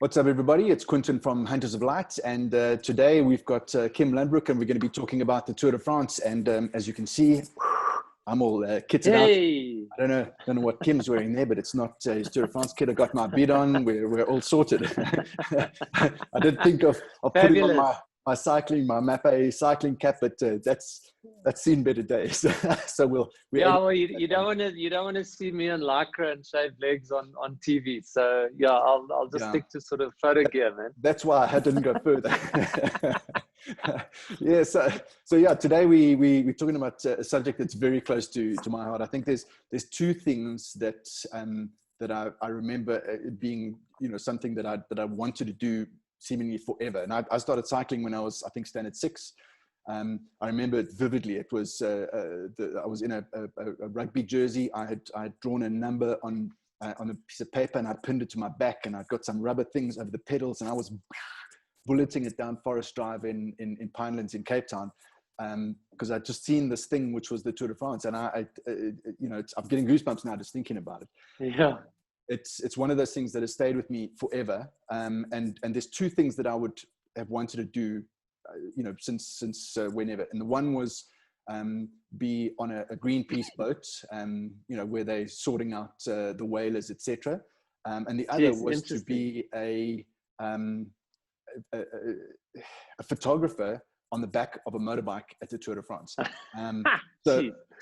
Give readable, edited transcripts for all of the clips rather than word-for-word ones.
What's up, everybody? It's Quentin from Hunters of Light, and today we've got Kim Ludbrook, and we're going to be talking about the Tour de France. And as you can see, I'm all kitted out. I don't know what Kim's wearing there, but it's not his Tour de France kit. I got my beat on. We're all sorted. I did think of putting on my cycling, my Mapei cycling cap, but that's seen better days. So well, you don't want to see me in lycra and shaved legs on TV. So yeah, I'll just stick to sort of photo gear, man. That's why I didn't go further. Yeah. So yeah, today we're talking about a subject that's very close to my heart. I think there's two things that I remember being something that I wanted to do seemingly forever. And I started cycling when I was, I think, standard 6. I remember it vividly. It was I was in a rugby jersey. I had drawn a number on a piece of paper, and I pinned it to my back, and I'd got some rubber things over the pedals, and I was bulleting it down Forest Drive in Pinelands in Cape Town, because I'd just seen this thing, which was the Tour de France, and I'm getting goosebumps now just thinking about it. Yeah. It's one of those things that has stayed with me forever. And there's two things that I would have wanted to do, since whenever. And the one was be on a Greenpeace boat, where they're sorting out the whalers, etc. And the other was to be a photographer on the back of a motorbike at the Tour de France.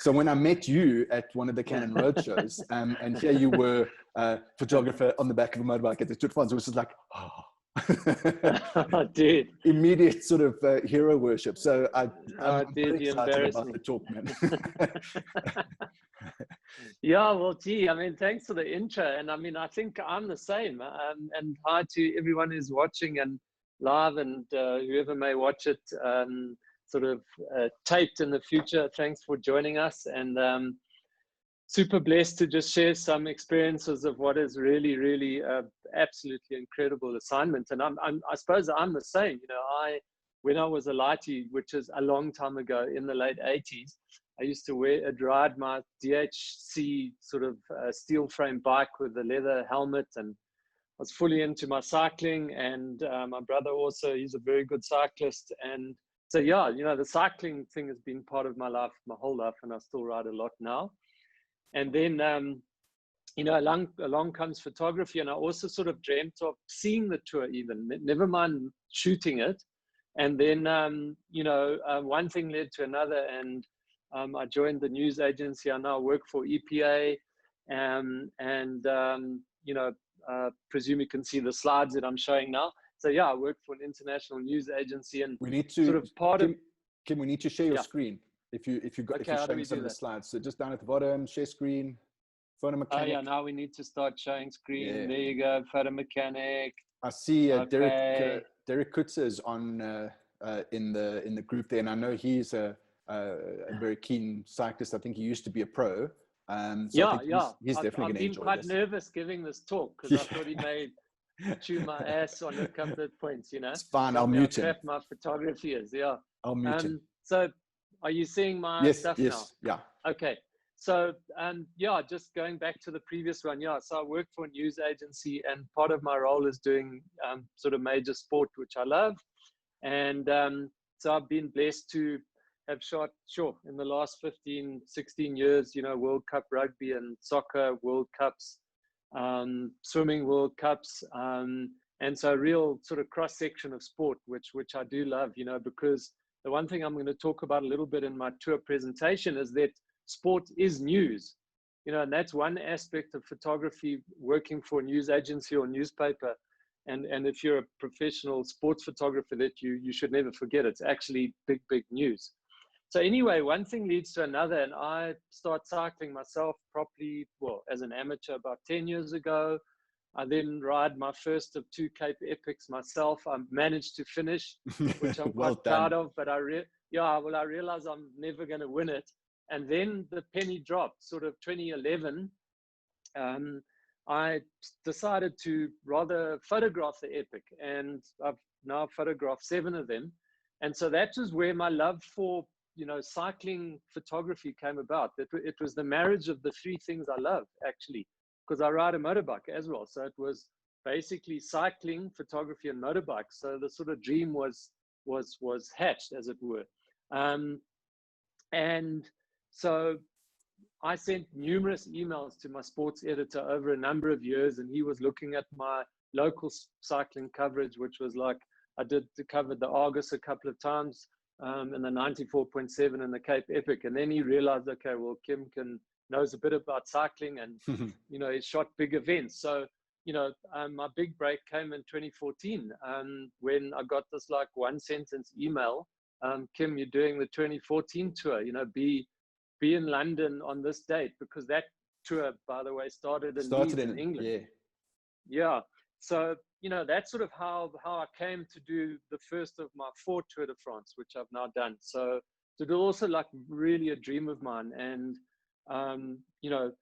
So when I met you at one of the Canon Road shows, and here you were a photographer on the back of a motorbike at the Tour de France, it was just like, dude, immediate sort of hero worship. So I'm dude, excited about the talk, man. Yeah, well, gee, I mean, thanks for the intro. And I mean, I think I'm the same. And hi to everyone who's watching and live, and whoever may watch it sort of taped in the future. Thanks for joining us, and super blessed to just share some experiences of what is really absolutely incredible assignment. And I suppose I'm the same. When I was a lightie, which is a long time ago in the late 80s, I used to ride my DHC sort of steel frame bike with a leather helmet, and I was fully into my cycling. And my brother also, he's a very good cyclist. And so, yeah, the cycling thing has been part of my life, my whole life, and I still ride a lot now. And then, along comes photography. And I also sort of dreamt of seeing the tour, even, never mind shooting it. And then, one thing led to another. And I joined the news agency. I now work for EPA. Presume you can see the slides that I'm showing now. So yeah, I work for an international news agency, and we need to sort of part Kim, of. Kim, we need to share your screen if you're showing some of the slides. So just down at the bottom, share screen, photo mechanic. Oh yeah, now we need to start showing screen. Yeah. There you go, photo mechanic. I see Derek Kutzer is on in the group there, and I know he's a very keen cyclist. I think he used to be a pro. He's definitely going to enjoy this. I've been quite nervous giving this talk because I thought he may chew my ass on a couple of points, It's fine, I'll mute him. My photography is, I'll mute him. So are you seeing my stuff now? Yes, yeah. Okay. So, just going back to the previous one, so I work for a news agency, and part of my role is doing sort of major sport, which I love. And so I've been blessed to have shot, in the last 15, 16 years, World Cup rugby and soccer World Cups, swimming World Cups, and so a real sort of cross section of sport, which I do love, because the one thing I'm going to talk about a little bit in my tour presentation is that sport is news, and that's one aspect of photography, working for a news agency or newspaper. And if you're a professional sports photographer, that you should never forget, it's actually big news. So anyway, one thing leads to another, and I start cycling myself properly, as an amateur about 10 years ago. I then ride my first of 2 Cape Epics myself. I managed to finish, which I'm quite proud of, but I realized I'm never going to win it. And then the penny dropped, sort of 2011. I decided to rather photograph the Epic, and I've now photographed 7 of them. And so that was where my love for cycling photography came about. It was the marriage of the 3 things I love, actually, because I ride a motorbike as well. So it was basically cycling, photography, and motorbike. So the sort of dream was hatched, as it were. And so I sent numerous emails to my sports editor over a number of years, and he was looking at my local cycling coverage, which was like, I covered the Argus a couple of times, and the 94.7 and the Cape Epic. And then he realized, okay, well, Kim knows a bit about cycling, and, you know, he shot big events. So, you know, my big break came in 2014, when I got this like one sentence email, Kim, you're doing the 2014 tour, you know, be in London on this date, because that tour, by the way, started in Leeds in England. Yeah. So, you know, that's sort of how I came to do the first of my 4 Tour de France, which I've now done. So it was also like really a dream of mine. And, you know,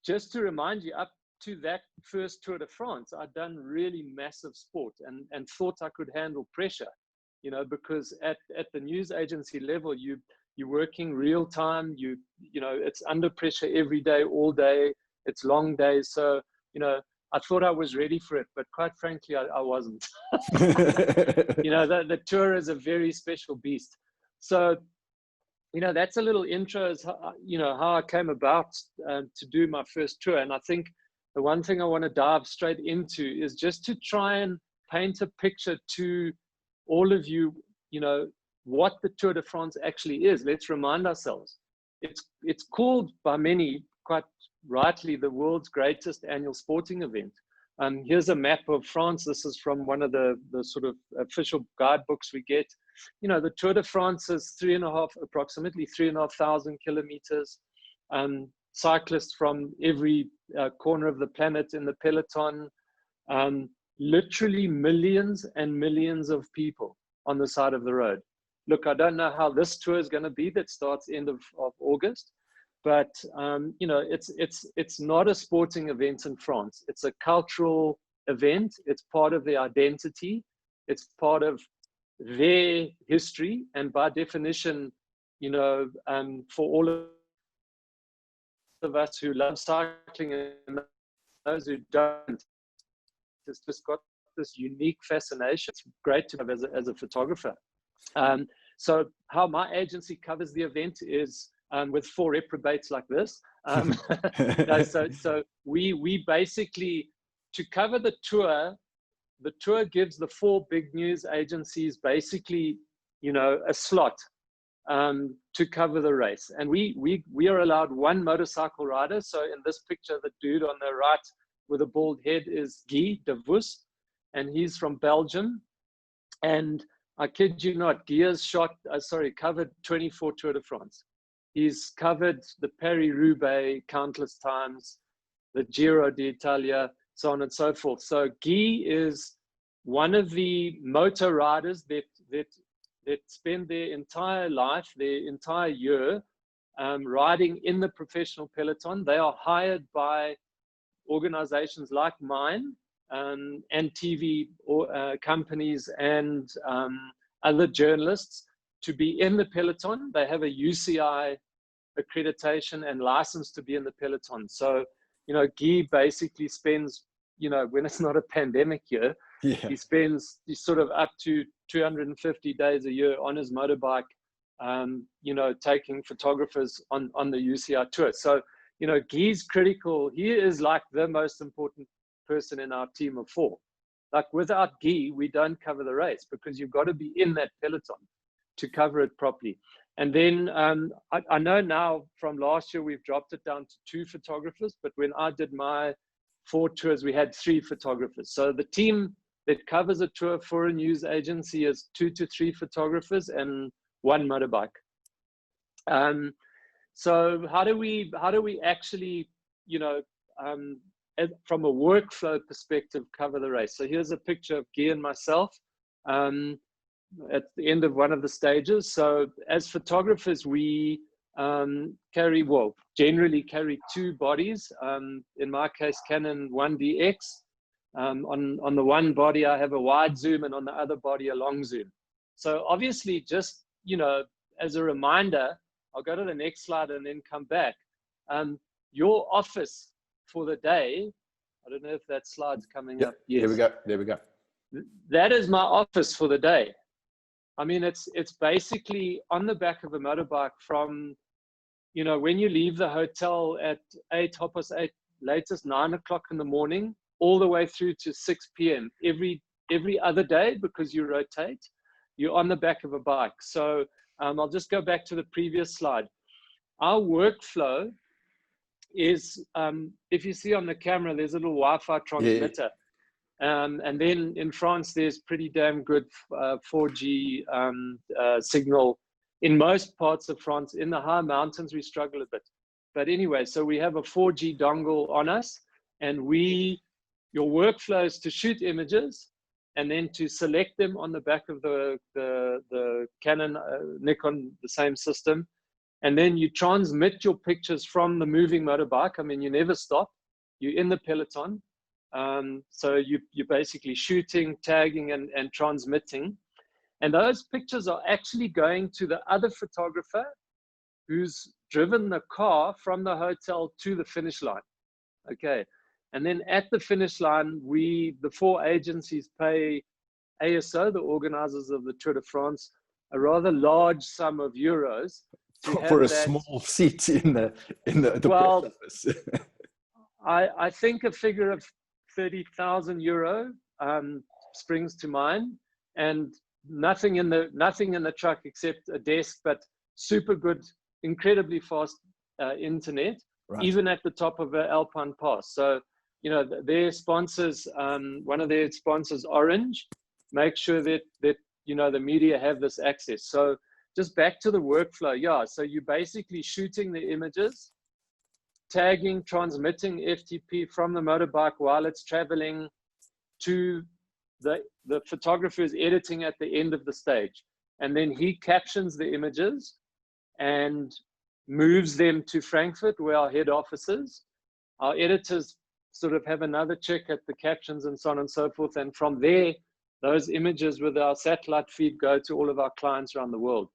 just to remind you, up to that first Tour de France, I'd done really massive sport and thought I could handle pressure, you know, because at the news agency level, you're working real time, you know, it's under pressure every day, all day, it's long days. So, you know, I thought I was ready for it, but quite frankly, I wasn't. You know, the tour is a very special beast. So, you know, that's a little intro as you know, how I came about to do my first tour. And I think the one thing I want to dive straight into is just to try and paint a picture to all of you, you know, what the Tour de France actually is. Let's remind ourselves. It's called by many, quite rightly, the world's greatest annual sporting event. Here's a map of France. This is from one of the sort of official guidebooks we get. You know, the Tour de France is approximately 3,500 kilometers. Cyclists from every corner of the planet in the Peloton. Literally millions and millions of people on the side of the road. Look, I don't know how this tour is going to be that starts end of August, but you know, it's not a sporting event in France. It's a cultural event. It's part of their identity. It's part of their history, and by definition, you know, for all of us who love cycling and those who don't, it's just got this unique fascination. It's great to have as a photographer. So how my agency covers the event is with 4 reprobates like this. No, so we basically, to cover the tour gives the 4 big news agencies basically, you know, a slot to cover the race. And we are allowed 1 motorcycle rider. So in this picture, the dude on the right with a bald head is Guy de Vos, and he's from Belgium. And I kid you not, Guy has covered 24 Tour de France. He's covered the Paris-Roubaix countless times, the Giro d'Italia, so on and so forth. So Guy is one of the motor riders that spend their entire life, their entire year, riding in the professional peloton. They are hired by organizations like mine, and TV companies and other journalists to be in the peloton. They have a UCI accreditation and license to be in the peloton. So, you know, Guy basically spends, you know, when it's not a pandemic year, he's sort of up to 250 days a year on his motorbike, you know, taking photographers on the UCI tour. So, you know, Guy's critical. He is like the most important person in our team of 4. Like without Guy, we don't cover the race, because you've got to be in that peloton to cover it properly. And then I know now from last year, we've dropped it down to 2 photographers, but when I did my 4 tours, we had 3 photographers. So the team that covers a tour for a news agency is 2 to 3 photographers and 1 motorbike. So how do we actually, you know, from a workflow perspective, cover the race? So here's a picture of Guy and myself at the end of one of the stages. So as photographers, we generally carry 2 bodies. In my case, Canon 1DX. On the one body, I have a wide zoom, and on the other body, a long zoom. So obviously, just, you know, as a reminder, I'll go to the next slide and then come back. Your office for the day, I don't know if that slide's coming Yep. up. Yes. There we go. There we go. That is my office for the day. I mean, it's basically on the back of a motorbike from, you know, when you leave the hotel at 8:30, latest 9 o'clock in the morning, all the way through to 6 p.m. every other day, because you rotate, you're on the back of a bike. So I'll just go back to the previous slide. Our workflow is, if you see on the camera, there's a little Wi-Fi transmitter. And then in France, there's pretty damn good 4G signal in most parts of France. In the high mountains, we struggle a bit. But anyway, so we have a 4G dongle on us, and your workflow is to shoot images and then to select them on the back of the Canon, Nikon, the same system. And then you transmit your pictures from the moving motorbike. I mean, you never stop. You're in the Peloton. So you're basically shooting, tagging, and transmitting. And those pictures are actually going to the other photographer who's driven the car from the hotel to the finish line. Okay. And then at the finish line, the 4 agencies pay ASO, the organizers of the Tour de France, a rather large sum of euros for a small seat in the press office. I think a figure of 30,000 euro springs to mind, and nothing in the truck except a desk, but super good, incredibly fast internet, right, even at the top of an Alpine Pass. So, you know, their sponsors, one of their sponsors, Orange, make sure that you know, the media have this access. So just back to the workflow. Yeah, so you're basically shooting the images, tagging, transmitting FTP from the motorbike while it's traveling to the photographer is editing at the end of the stage. And then he captions the images and moves them to Frankfurt, where our head office is. Our editors sort of have another check at the captions and so on and so forth. And from there, those images with our satellite feed go to all of our clients around the world.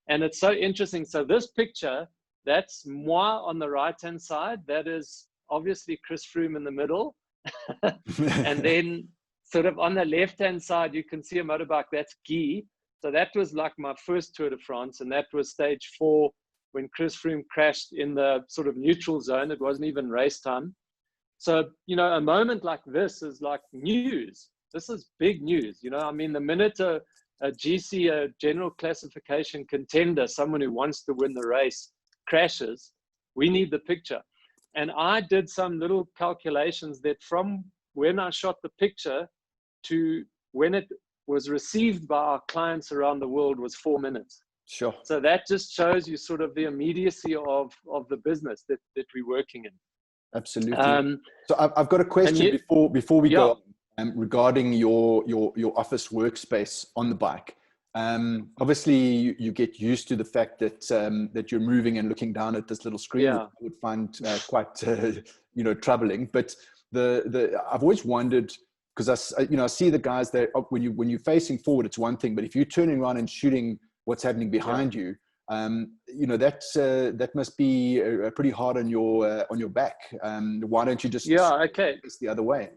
And it's so interesting. So this picture, that's moi on the right-hand side. That is obviously Chris Froome in the middle. And then sort of on the left-hand side, you can see a motorbike. That's Guy. So that was like my first Tour de France. And that was stage 4 when Chris Froome crashed in the sort of neutral zone. It wasn't even race time. So, you know, a moment like this is like news. This is big news. You know, I mean, the minute a GC, a general classification contender, someone who wants to win the race, crashes, we need the picture. And I did some little calculations that from when I shot the picture to when it was received by our clients around the world was 4 minutes. Sure. So that just shows you sort of the immediacy of the business that we're working in. Absolutely. So I've got a question before we go on, regarding your office workspace on the bike. Obviously, you get used to the fact that that you're moving and looking down at this little screen, which I would find quite you know, troubling. But I've always wondered, because I see the guys there, when you're facing forward, it's one thing, but if you're turning around and shooting what's happening behind you, you know, that must be pretty hard on your back. Why don't you just face the other way?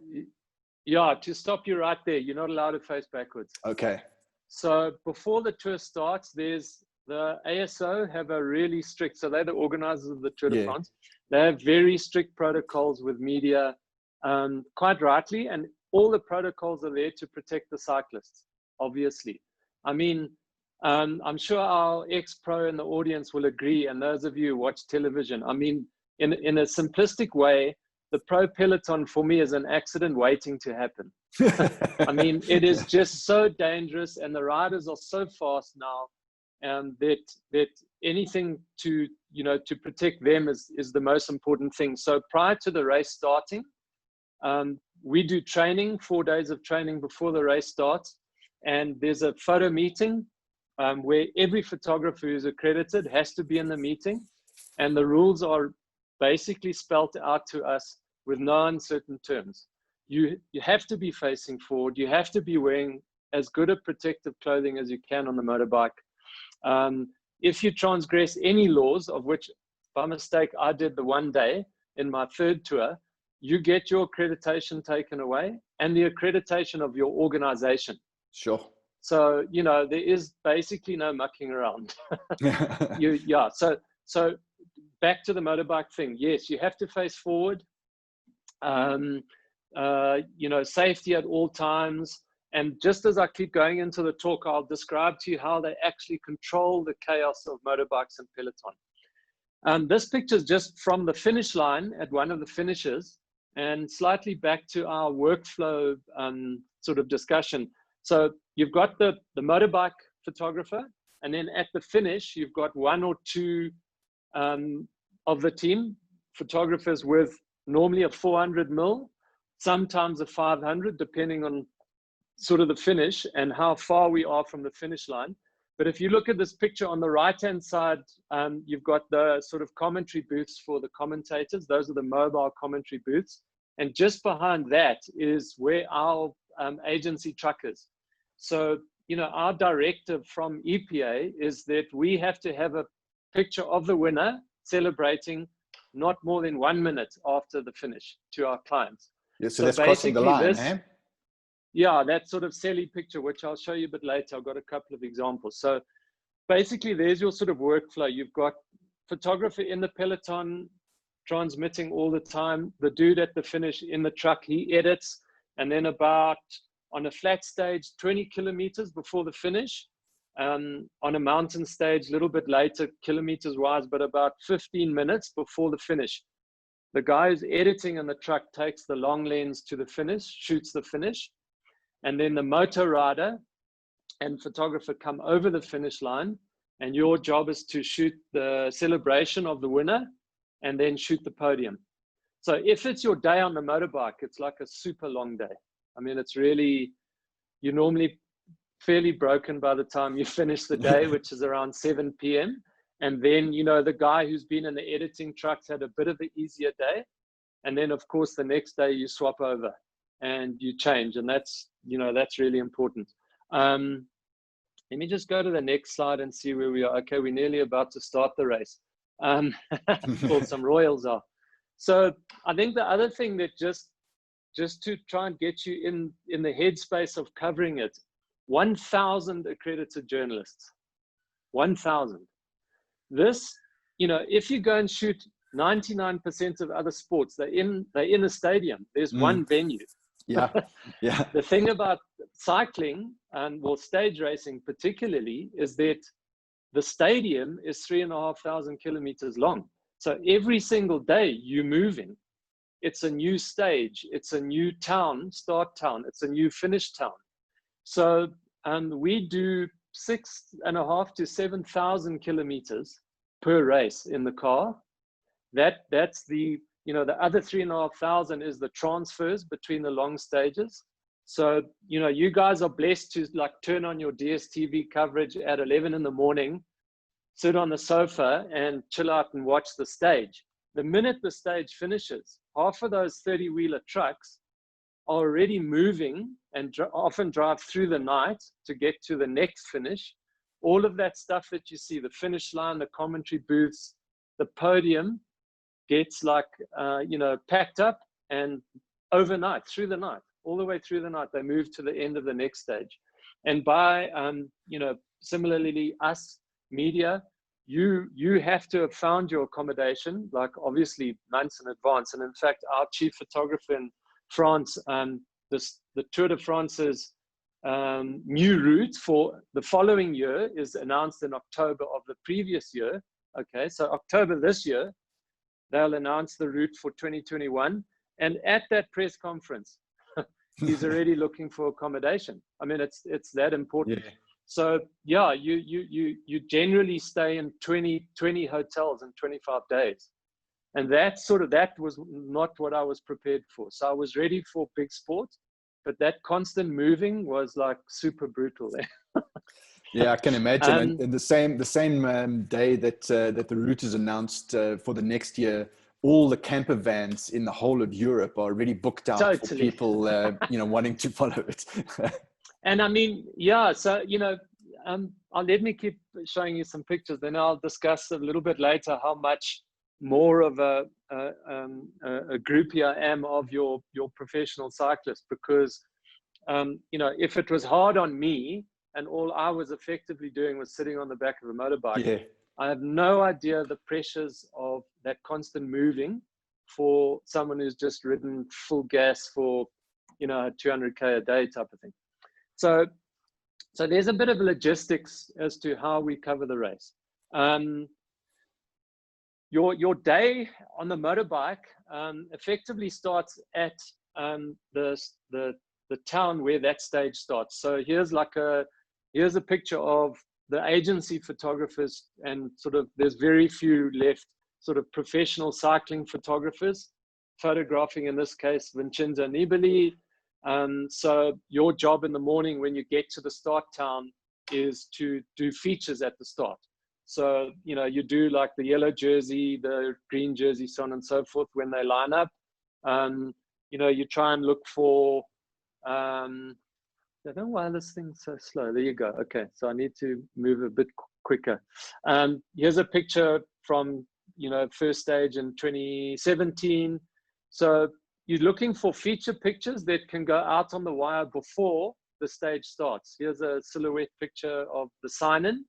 Yeah, to stop you right there, you're not allowed to face backwards. Okay. So before the tour starts, there's the ASO have a really strict, so they're the organizers of the Tour de France. They have very strict protocols with media, quite rightly, and all the protocols are there to protect the cyclists, obviously. I mean, I'm sure our ex-pro in the audience will agree, and those of you who watch television, I mean, in a simplistic way, the pro peloton for me is an accident waiting to happen. I mean, it is just so dangerous, and the riders are so fast now, that anything to protect them is the most important thing. So prior to the race starting, we do training, 4 days of training before the race starts, and there's a photo meeting where every photographer who's accredited has to be in the meeting, and the rules are basically spelled out to us with no uncertain terms. You have to be facing forward. You have to be wearing as good a protective clothing as you can on the motorbike. If you transgress any laws, of which by mistake I did the one day in my third tour, you get your accreditation taken away and the accreditation of your organization. Sure. So, you know, there is basically no mucking around. So back to the motorbike thing. Yes, you have to face forward. You know, safety at all times. And just as I keep going into the talk, I'll describe to you how they actually control the chaos of motorbikes and peloton. This picture is just from the finish line at one of the finishes, and slightly back to our workflow sort of discussion. So you've got the motorbike photographer, and then at the finish, you've got one or two of the team photographers with normally a 400 mil, sometimes a 500, depending on sort of the finish and how far we are from the finish line. But if you look at this picture on the right-hand side, you've got the sort of commentary booths for the commentators. Those are the mobile commentary booths. And just behind that is where our agency truck is. So, you know, our directive from EPA is that we have to have a picture of the winner celebrating not more than 1 minute after the finish to our clients. Yeah, so that's crossing the line, eh? Yeah, that sort of selly picture, which I'll show you a bit later. I've got a couple of examples. So basically, there's your sort of workflow. You've got photographer in the peloton transmitting all the time. The dude at the finish in the truck, he edits. And then about on a flat stage, 20 kilometers before the finish. On a mountain stage, a little bit later, kilometers wise, but about 15 minutes before the finish. The guy who's editing in the truck takes the long lens to the finish, shoots the finish. And then the motor rider and photographer come over the finish line, and your job is to shoot the celebration of the winner and then shoot the podium. So if it's your day on the motorbike, it's like a super long day. I mean, it's really, you're normally fairly broken by the time you finish the day, which is around 7 p.m. And then, you know, the guy who's been in the editing trucks had a bit of an easier day. And then, of course, the next day you swap over and you change. And that's, you know, that's really important. Let me just go to the next slide and see where we are. Okay, we're nearly about to start the race. Called some royals are. So I think the other thing that just to try and get you in the headspace of covering it, 1,000 accredited journalists, 1,000. This, you know, if you go and shoot 99% of other sports, they're in a stadium. There's one venue. Yeah, yeah. The thing about cycling and stage racing particularly is that the stadium is 3,500 kilometers long. So every single day you're moving. It's a new stage. It's a new town, start town. It's a new finish town. So we do 6,500 to 7,000 kilometers per race in the car. That's the, you know, the other 3,500 is the transfers between the long stages. So, you know, you guys are blessed to like turn on your DSTV coverage at 11 in the morning, sit on the sofa and chill out and watch the stage. The minute the stage finishes, half of those 30-wheeler trucks are already moving and often drive through the night to get to the next finish. All of that stuff that you see, the finish line, the commentary booths, the podium gets like, you know, packed up, and overnight, through the night, all the way through the night, they move to the end of the next stage. And by, you know, similarly, us media, you have to have found your accommodation, like obviously months in advance. And in fact, our chief photographer in France, the Tour de France's new route for the following year is announced in October of the previous year. Okay, so October this year, they'll announce the route for 2021. And at that press conference, he's already looking for accommodation. I mean, it's that important. Yeah. So yeah, you generally stay in 20 hotels in 25 days. And that was not what I was prepared for. So I was ready for big sport, but that constant moving was like super brutal there. Yeah, I can imagine. And the same day that the route is announced for the next year, all the camper vans in the whole of Europe are already booked out for people, you know, wanting to follow it. And I mean, yeah, so, you know, let me keep showing you some pictures. Then I'll discuss a little bit later how much more of a groupie I am of your professional cyclist, because you know, if it was hard on me and all I was effectively doing was sitting on the back of a motorbike, Yeah. I have no idea the pressures of that constant moving for someone who's just ridden full gas for, you know, 200K a day type of thing. So there's a bit of logistics as to how we cover the race. Your day on the motorbike effectively starts at the town where that stage starts. So here's a picture of the agency photographers, and sort of there's very few left sort of professional cycling photographers photographing, in this case, Vincenzo Nibali. So your job in the morning when you get to the start town is to do features at the start. So, you know, you do like the yellow jersey, the green jersey, so on and so forth when they line up. You know, you try and look for, I don't know why this thing's so slow. There you go. Okay, so I need to move a bit quicker. Here's a picture from, you know, first stage in 2017. So you're looking for feature pictures that can go out on the wire before the stage starts. Here's a silhouette picture of the sign-in.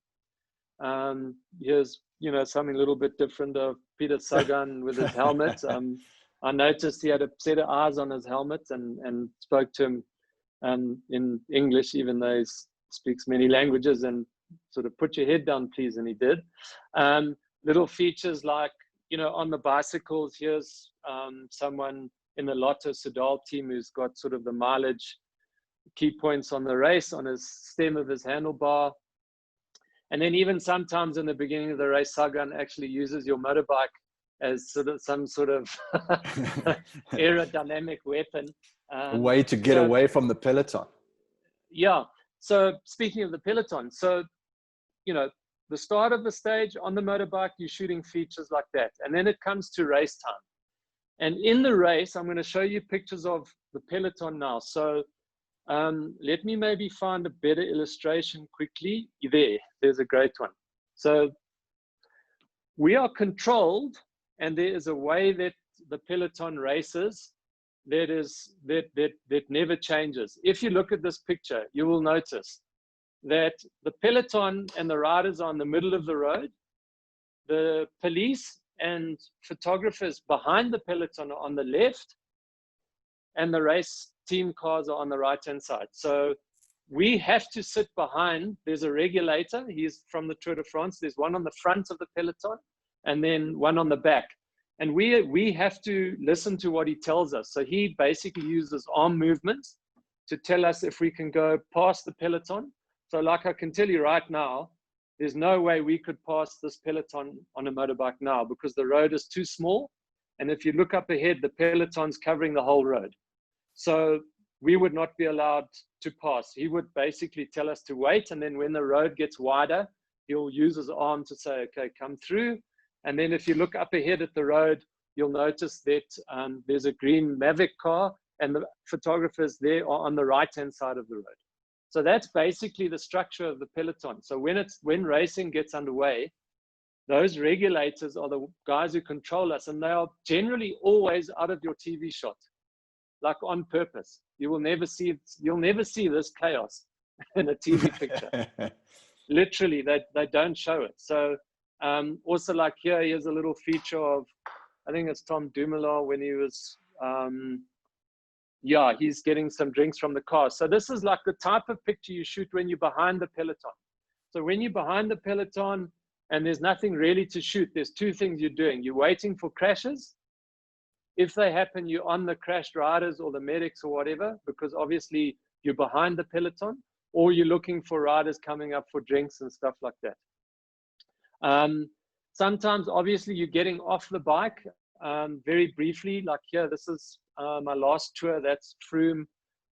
Here's, you know, something a little bit different of Peter Sagan with his helmet. I noticed he had a set of eyes on his helmet, and spoke to him in English, even though he speaks many languages, and sort of put your head down, please, and he did. Little features like, you know, on the bicycles, here's someone in the Lotto Soudal team who's got sort of the mileage key points on the race on his stem of his handlebar. And then even sometimes in the beginning of the race, Sagan actually uses your motorbike as sort of some sort of aerodynamic weapon. A way to get away from the peloton. Yeah. So speaking of the peloton, so, you know, the start of the stage on the motorbike, you're shooting features like that. And then it comes to race time. And in the race, I'm going to show you pictures of the peloton now. So let me maybe find a better illustration quickly. There's a great one. So we are controlled, and there is a way that the peloton races that never changes. If you look at this picture, you will notice that the peloton and the riders are in the middle of the road. The police and photographers behind the peloton are on the left, and the race team cars are on the right-hand side. So we have to sit behind. There's a regulator. He's from the Tour de France. There's one on the front of the peloton and then one on the back. And we have to listen to what he tells us. So he basically uses arm movements to tell us if we can go past the peloton. So like I can tell you right now, there's no way we could pass this peloton on a motorbike now because the road is too small. And if you look up ahead, the peloton's covering the whole road. So we would not be allowed to pass. He would basically tell us to wait. And then when the road gets wider, he'll use his arm to say, okay, come through. And then if you look up ahead at the road, you'll notice that there's a green Mavic car and the photographers there are on the right-hand side of the road. So that's basically the structure of the peloton. So when racing gets underway, those regulators are the guys who control us, and they are generally always out of your TV shot, like on purpose. You'll never see this chaos in a TV picture. Literally, they don't show it. So also like here's a little feature of, I think it's Tom Dumoulin when he was, he's getting some drinks from the car. So this is like the type of picture you shoot when you're behind the peloton. So when you're behind the peloton and there's nothing really to shoot, there's two things you're doing. You're waiting for crashes. If they happen, you're on the crashed riders or the medics or whatever, because obviously you're behind the peloton, or you're looking for riders coming up for drinks and stuff like that. Sometimes, obviously, you're getting off the bike very briefly. Like here, this is my last tour. That's Froome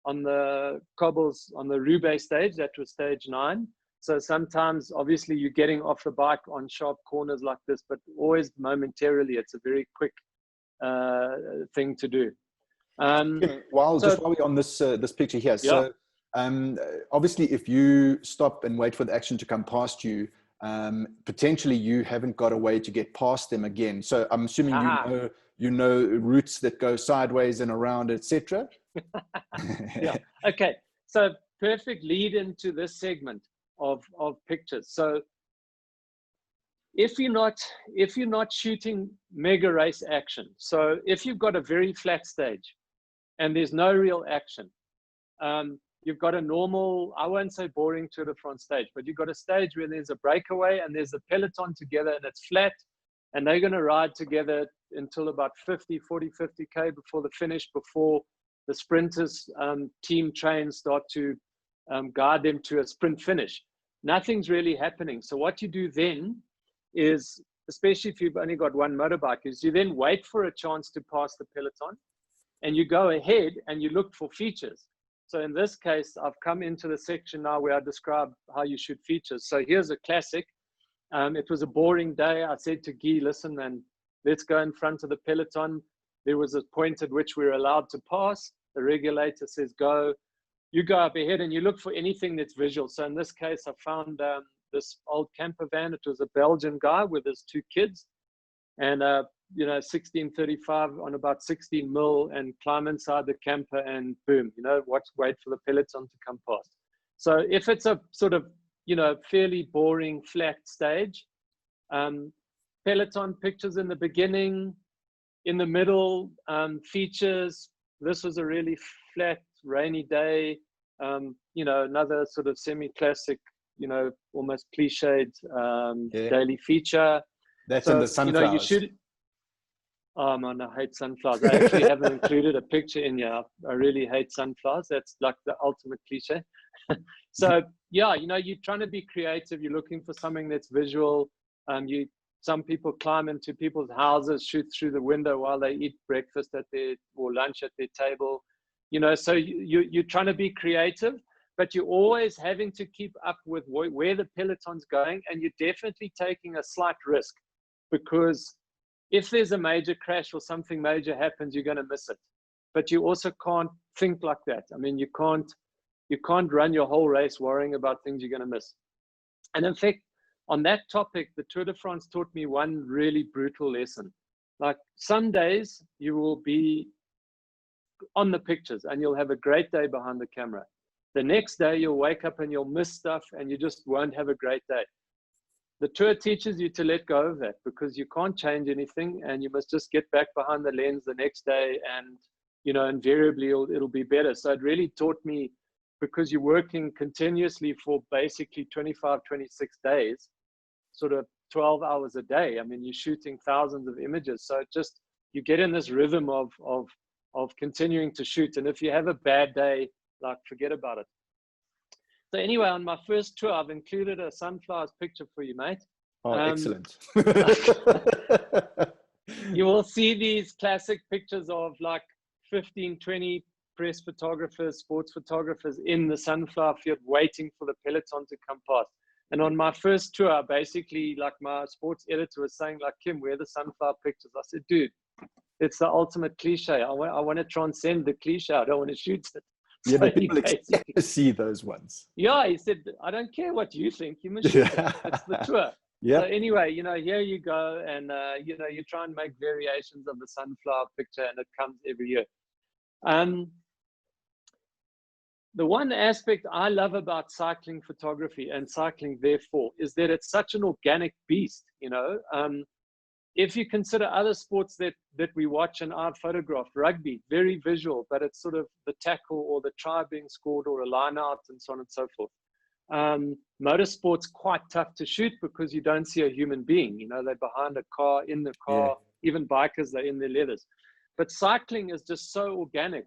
on the cobbles on the Roubaix stage. That was stage 9. So sometimes, obviously, you're getting off the bike on sharp corners like this, but always momentarily. It's a very quick thing to do. Just while we're on this picture here, so obviously, if you stop and wait for the action to come past you, potentially you haven't got a way to get past them again. So I'm assuming you know routes that go sideways and around, etc. Yeah. Okay. So perfect lead into this segment of pictures. So if you're not shooting mega race action, so if you've got a very flat stage and there's no real action, you've got a normal, I won't say boring Tour de France stage, but you've got a stage where there's a breakaway and there's a peloton together and it's flat, and they're going to ride together until about 50K before the finish, before the sprinters team trains start to guide them to a sprint finish. Nothing's really happening. So what you do then is, especially if you've only got one motorbike, is you then wait for a chance to pass the peloton, and you go ahead and you look for features. So in this case, I've come into the section now where I describe how you shoot features. So here's a classic. It was a boring day. I said to Guy, listen, man, let's go in front of the peloton. There was a point at which we were allowed to pass. The regulator says, go. You go up ahead and you look for anything that's visual. So in this case, I found this old camper van. It was a Belgian guy with his two kids, and 1635 on about 16 mil, and climb inside the camper and boom, wait for the peloton to come past. So if it's a sort of, fairly boring flat stage, peloton pictures in the beginning, in the middle, features. This was a really flat, rainy day, another sort of semi-classic, almost cliched daily feature. That's in the sunflowers. You shoot. Oh man, I hate sunflowers. I actually haven't included a picture in here. I really hate sunflowers. That's like the ultimate cliche. So yeah, you're trying to be creative. You're looking for something that's visual. Some people climb into people's houses, shoot through the window while they eat breakfast or lunch at their table. So you're trying to be creative, but you're always having to keep up with where the peloton's going, and you're definitely taking a slight risk, because if there's a major crash or something major happens, you're going to miss it. But you also can't think like that. I mean, you can't run your whole race worrying about things you're going to miss. And in fact, on that topic, the Tour de France taught me one really brutal lesson. Like, some days you will be on the pictures and you'll have a great day behind the camera. The next day you'll wake up and you'll miss stuff and you just won't have a great day. The tour teaches you to let go of that, because you can't change anything, and you must just get back behind the lens the next day, and invariably it'll be better. So it really taught me, because you're working continuously for basically 25, 26 days, sort of 12 hours a day. I mean, you're shooting thousands of images. So you get in this rhythm of continuing to shoot. And if you have a bad day, like, forget about it. So anyway, on my first tour, I've included a sunflowers picture for you, mate. Oh, excellent. You will see these classic pictures of like 15, 20 press photographers, sports photographers in the sunflower field waiting for the peloton to come past. And on my first tour, basically, like, my sports editor was saying, like, Kim, where are the sunflower pictures? I said, dude, it's the ultimate cliche. I want to transcend the cliche. I don't want to shoot it. Yeah, but people expect to see those ones. Yeah, he said, I don't care what you think. You must shoot it. It's the tour. Yeah. So anyway, here you go. And, you try and make variations of the sunflower picture, and it comes every year. The one aspect I love about cycling photography, and cycling therefore, is that it's such an organic beast. If you consider other sports that we watch and I've photographed, rugby, very visual, but it's sort of the tackle or the try being scored or a line out and so on and so forth. Motorsport's quite tough to shoot because you don't see a human being. They're behind a car, in the car. Yeah. Even bikers, they're in their leathers. But cycling is just so organic.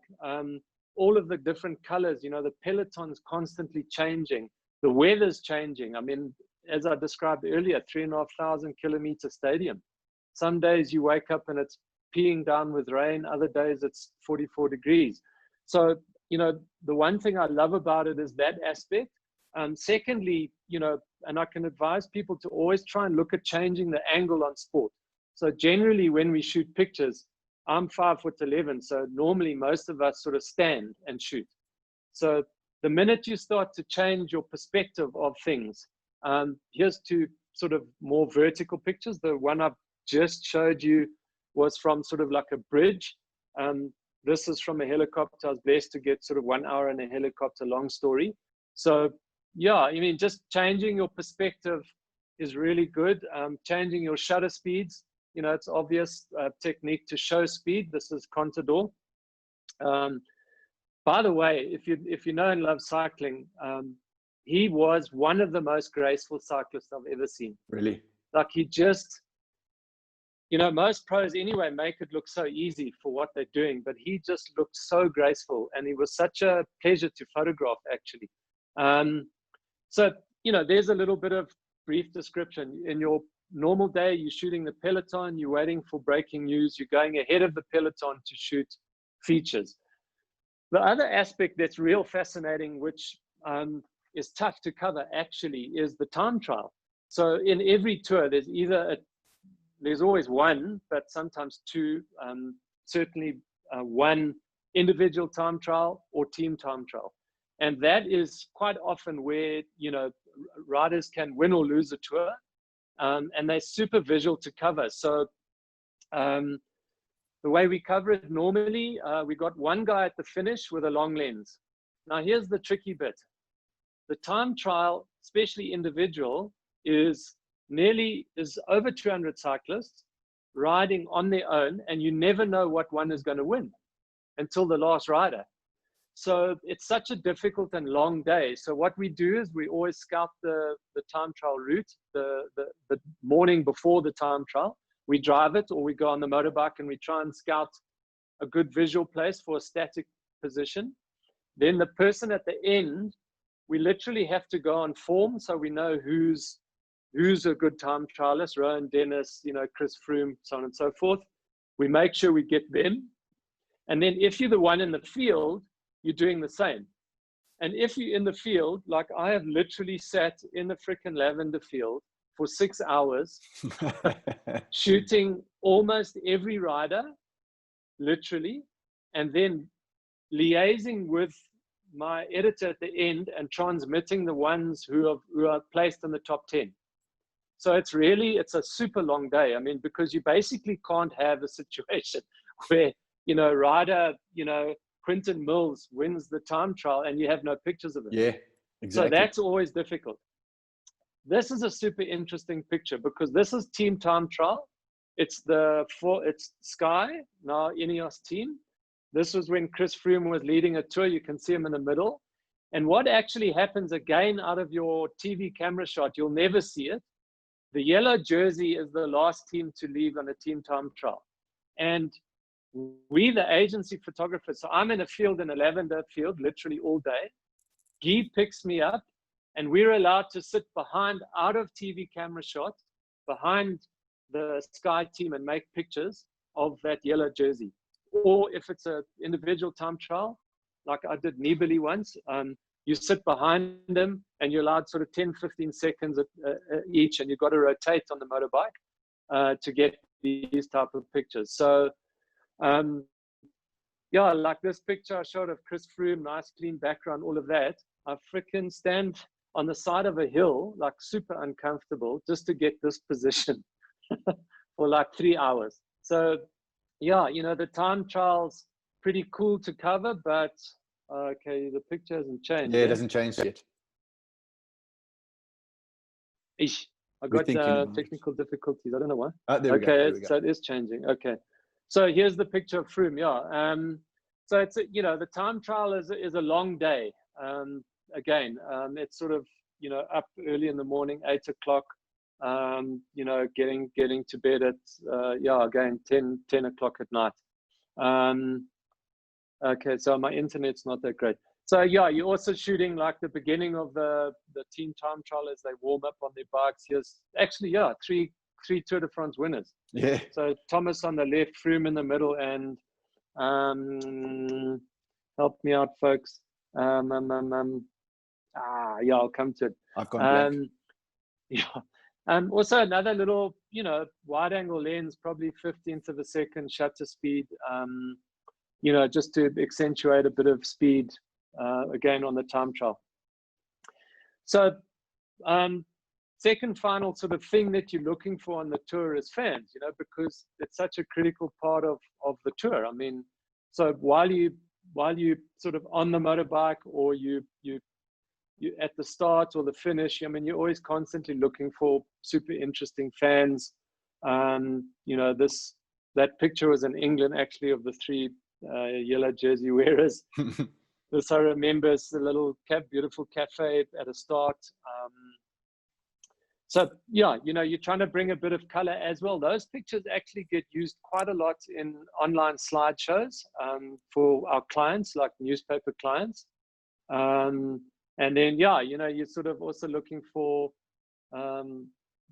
All of the different colors, the peloton's constantly changing. The weather's changing. I mean, as I described earlier, 3,500 kilometer stadium. Some days you wake up and it's peeing down with rain. Other days it's 44 degrees. So, the one thing I love about it is that aspect. Secondly, and I can advise people to always try and look at changing the angle on sport. So generally when we shoot pictures, I'm 5'11", so normally most of us sort of stand and shoot. So the minute you start to change your perspective of things, here's two sort of more vertical pictures. The one I've just showed you was from sort of like a bridge. This is from a helicopter. I was blessed to get sort of 1 hour in a helicopter, long story. So yeah, I mean, just changing your perspective is really good. Changing your shutter speeds, you know, it's obvious technique to show speed. This is Contador. By the way, if you know and love cycling, he was one of the most graceful cyclists I've ever seen. Really? Like he just, you know, most pros anyway make it look so easy for what they're doing, but he just looked so graceful, and he was such a pleasure to photograph, actually. So, you know, there's a little bit of brief description. In your normal day, you're shooting the Peloton, you're waiting for breaking news, you're going ahead of the Peloton to shoot features. The other aspect that's real fascinating, which is tough to cover actually, is the time trial. So in every tour, there's always one, but sometimes two, certainly one individual time trial or team time trial. And that is quite often where, you know, riders can win or lose a tour, and they're super visual to cover. So the way we cover it normally, we got one guy at the finish with a long lens. Now here's the tricky bit. The time trial, especially individual, is over 200 cyclists riding on their own, and you never know what one is going to win until the last rider. So it's such a difficult and long day. So what we do is we always scout the time trial route the morning before the time trial. We drive it, or we go on the motorbike and we try and scout a good visual place for a static position. Then the person at the end, we literally have to go on form, so we know who's a good time trialist, Rowan Dennis, you know, Chris Froome, so on and so forth. We make sure we get them. And then if you're the one in the field, you're doing the same. And if you're in the field, like I have literally sat in the frickin' lavender field for 6 hours, shooting almost every rider, literally, and then liaising with my editor at the end and transmitting the ones who are placed in the top 10. So it's a super long day. I mean, because you basically can't have a situation where, you know, rider, you know, Quinton Mills wins the time trial and you have no pictures of it. Yeah, exactly. So that's always difficult. This is a super interesting picture because this is team time trial. It's Sky, now Ineos team. This was when Chris Froome was leading a tour. You can see him in the middle. And what actually happens again out of your TV camera shot, you'll never see it. The yellow jersey is the last team to leave on a team time trial. And we, the agency photographers, so I'm in a field, in a lavender field, literally all day. Guy picks me up and we're allowed to sit behind, out of TV camera shot, behind the Sky team and make pictures of that yellow jersey. Or if it's an individual time trial, like I did Nibali once, you sit behind them and you're allowed sort of 10, 15 seconds each, and you've got to rotate on the motorbike to get these type of pictures. So, yeah, like this picture I showed of Chris Froome, nice clean background, all of that. I freaking stand on the side of a hill, like super uncomfortable, just to get this position for like 3 hours. So, yeah, you know, the time trial's pretty cool to cover, but okay, the picture hasn't changed. Yeah, it hasn't changed yet. I got technical difficulties. I don't know why. There we go. There we go. So it is changing. Okay. So here's the picture of Froome. Yeah. So it's, you know, the time trial is a long day. Again, it's sort of, you know, up early in the morning, 8 o'clock, you know, getting to bed at, again, 10 o'clock at night. Okay, so my internet's not that great. So yeah, you're also shooting like the beginning of the team time trial as they warm up on their bikes. Here's actually, yeah, three Tour de France winners. Yeah. So Thomas on the left, Froome in the middle, and help me out, folks. Yeah, I'll come to it. I've gone blank. Yeah. Also another little, you know, wide angle lens, probably 15th of a second shutter speed, you know, just to accentuate a bit of speed, again, on the time trial. So second final sort of thing that you're looking for on the tour is fans, you know, because it's such a critical part of the tour. I mean, so while you sort of on the motorbike, or you at the start or the finish, I mean, you're always constantly looking for super interesting fans. You know, that picture was in England, actually, of the three yellow jersey wearers. This I remember, is a little beautiful cafe at a start. So yeah, you know, you're trying to bring a bit of color as well. Those pictures actually get used quite a lot in online slideshows for our clients, like newspaper clients. And then, yeah, you know, you're sort of also looking for,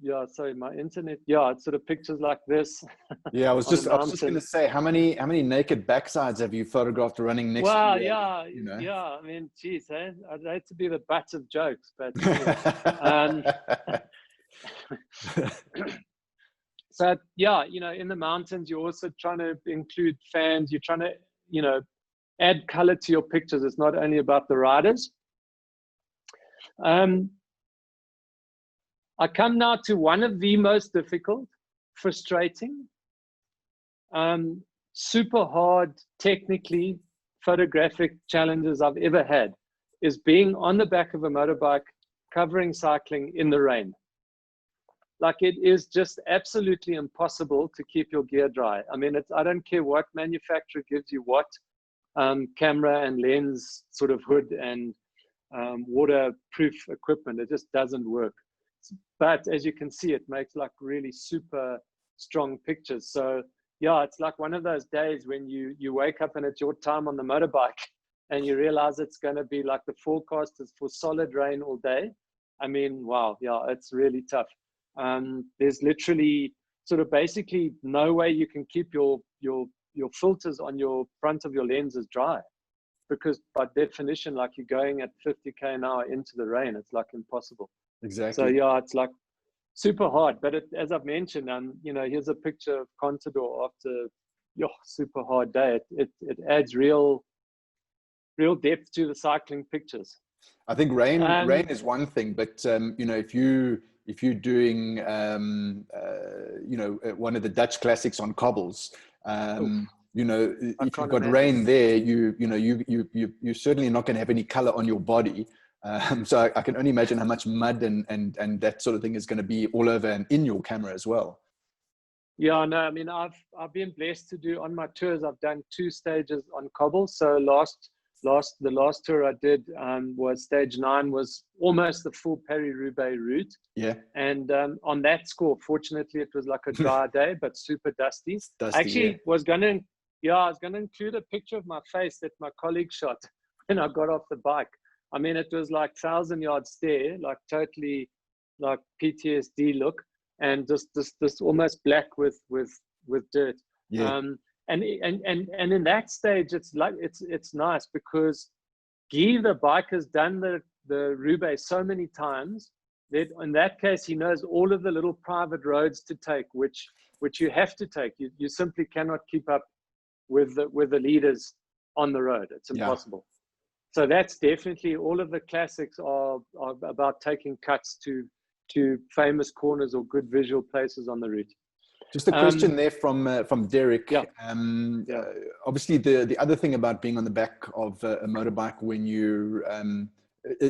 yeah, sorry, my internet. Yeah, it's sort of pictures like this. Yeah, I was just going to say, how many naked backsides have you photographed running next to you? Yeah, you know? yeah. I mean, geez, I'd hate to be the butt of jokes, but so yeah, you know, in the mountains, you're also trying to include fans. You're trying to, you know, add color to your pictures. It's not only about the riders. I come now to one of the most difficult, frustrating, super hard, technically photographic challenges I've ever had, is being on the back of a motorbike, covering cycling in the rain. Like, it is just absolutely impossible to keep your gear dry. I mean, I don't care what manufacturer gives you what camera and lens sort of hood and waterproof equipment. It just doesn't work. But as you can see, it makes like really super strong pictures. So yeah, it's like one of those days when you wake up and it's your time on the motorbike and you realize it's going to be like the forecast is for solid rain all day. I mean, wow, yeah, it's really tough. There's literally sort of basically no way you can keep your filters on your front of your lenses dry, because by definition, like, you're going at 50k an hour into the rain. It's like impossible. Exactly. So yeah, it's like super hard. But as I've mentioned, you know, here's a picture of Contador after super hard day. It adds real depth to the cycling pictures. I think rain is one thing, but you know, if you're doing you know, one of the Dutch classics on cobbles, you know, if you've got rain there, you're certainly not going to have any color on your body. So I can only imagine how much mud and that sort of thing is going to be all over and in your camera as well. Yeah, no, I mean, I've been blessed to do on my tours. I've done 2 stages on cobble. So the last tour I did was stage 9, was almost the full Paris-Roubaix route. Yeah. And on that score, fortunately, it was like a dry day, but super dusty. Actually, I was going to include a picture of my face that my colleague shot when I got off the bike. I mean, it was like 1,000-yard stare, like totally like PTSD look, and just almost black with dirt. Yeah. And in that stage, it's like it's nice because Guy, the biker, has done the Roubaix so many times that in that case he knows all of the little private roads to take, which you have to take. You simply cannot keep up with the leaders on the road. It's impossible. Yeah. So that's definitely, all of the classics are about taking cuts to famous corners or good visual places on the route. Just a question there from Derek. Yeah. Obviously, the other thing about being on the back of a motorbike when you,